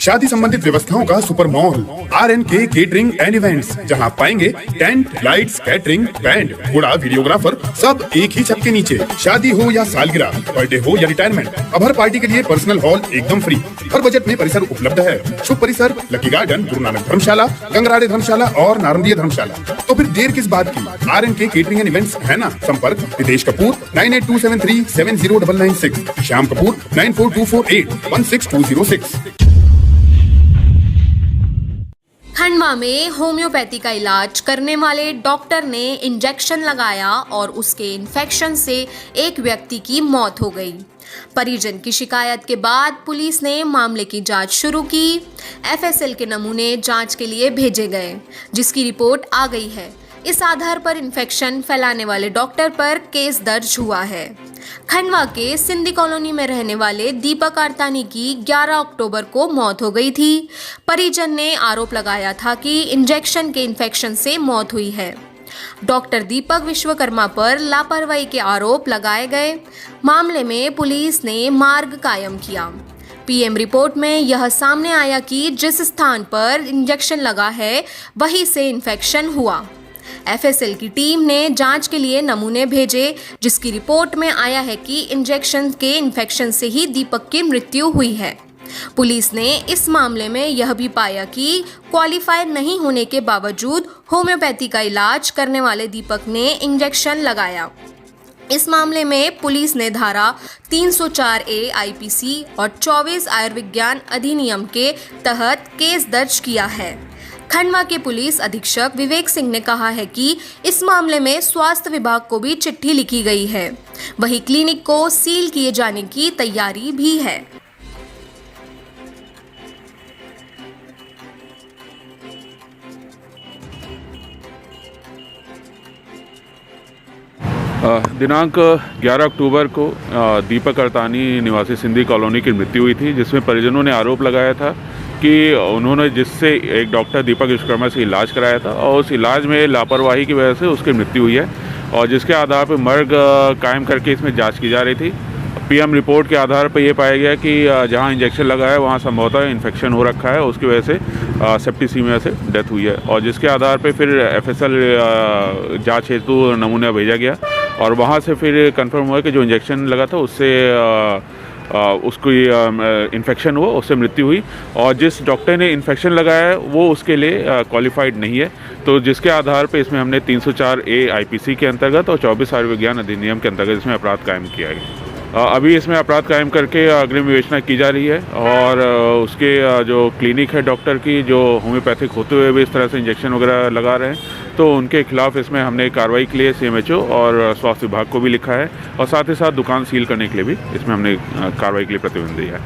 शादी संबंधित व्यवस्थाओं का super mall RNK catering and events, जहां पाएंगे टेंट, लाइट्स, कैटरिंग, बैंड, घोड़ा, वीडियोग्राफर, सब एक ही छत के नीचे। शादी हो या सालगिरह, बर्थडे हो या रिटायरमेंट, अब हर पार्टी के लिए पर्सनल हॉल एकदम फ्री। हर बजट में परिसर उपलब्ध है। शुभ परिसर लकी गार्डन, गुरु नानक धर्मशाला, गंगराड़े धर्मशाला और नारंदिया धर्मशाला। तो फिर देर किस बात की, RNK केटरिंग एंड इवेंट्स है ना। संपर्क रितेश कपूर 9827370996, श्याम कपूर 9424816206। खंडवा में होम्योपैथी का इलाज करने वाले डॉक्टर ने इंजेक्शन लगाया और उसके इन्फेक्शन से एक व्यक्ति की मौत हो गई। परिजन की शिकायत के बाद पुलिस ने मामले की जांच शुरू की। FSL के नमूने जांच के लिए भेजे गए, जिसकी रिपोर्ट आ गई है। इस आधार पर इन्फेक्शन फैलाने वाले डॉक्टर पर केस दर्ज हुआ है। खंडवा के सिंधी कॉलोनी में रहने वाले दीपक आरतानी की 11 अक्टूबर को मौत हो गई थी। परिजन ने आरोप लगाया था कि इंजेक्शन के इन्फेक्शन से मौत हुई है। डॉक्टर दीपक विश्वकर्मा पर लापरवाही के आरोप लगाए गए। मामले में पुलिस ने मार्ग कायम किया। PM रिपोर्ट में यह सामने आया कि जिस स्थान पर इंजेक्शन लगा है वहीं से इन्फेक्शन हुआ। FSL की टीम ने जांच के लिए नमूने भेजे, जिसकी रिपोर्ट में आया है कि इंजेक्शन के इन्फेक्शन से ही दीपक की मृत्यु हुई है। पुलिस ने इस मामले में यह भी पाया कि क्वालिफाई नहीं होने के बावजूद होम्योपैथी का इलाज करने वाले दीपक ने इंजेक्शन लगाया। इस मामले में पुलिस ने धारा 304A IPC और 24 आयुर्विज्ञान अधिनियम के तहत केस दर्ज किया है। खंडवा के पुलिस अधीक्षक विवेक सिंह ने कहा है कि इस मामले में स्वास्थ्य विभाग को भी चिट्ठी लिखी गई है। वहीं क्लिनिक को सील किए जाने की तैयारी भी है। दिनांक 11 अक्टूबर को दीपक आरतानी निवासी सिंधी कॉलोनी की मृत्यु हुई थी, जिसमें परिजनों ने आरोप लगाया था कि उन्होंने जिससे एक डॉक्टर दीपक विश्वकर्मा से इलाज कराया था और उस इलाज में लापरवाही की वजह से उसकी मृत्यु हुई है, और जिसके आधार पर मर्ग कायम करके इसमें जांच की जा रही थी। PM रिपोर्ट के आधार पर यह पाया गया कि जहां इंजेक्शन लगा है वहां संभवतः इन्फेक्शन हो रखा है, उसकी वजह से सेप्टिसीमिया से डेथ हुई है, और जिसके आधार पर फिर FSL जाँच हेतु नमूना भेजा गया और वहाँ से फिर कंफर्म हुआ कि जो इंजेक्शन लगा था उससे उसको इन्फेक्शन हुआ, उससे मृत्यु हुई, और जिस डॉक्टर ने इन्फेक्शन लगाया है वो उसके लिए क्वालिफाइड नहीं है। तो जिसके आधार पे इसमें हमने 304A IPC के अंतर्गत और 24 आयुर्विज्ञान अधिनियम के अंतर्गत इसमें अपराध कायम किया है। अभी इसमें अपराध कायम करके अग्रिम विवेचना की जा रही है, और उसके जो क्लिनिक है डॉक्टर की, जो होम्योपैथिक होते हुए भी इस तरह से इंजेक्शन वगैरह लगा रहे हैं, तो उनके खिलाफ इसमें हमने कार्रवाई के लिए CMHO और स्वास्थ्य विभाग को भी लिखा है, और साथ ही साथ दुकान सील करने के लिए भी इसमें हमने कार्रवाई के लिए प्रतिबंध दिया है।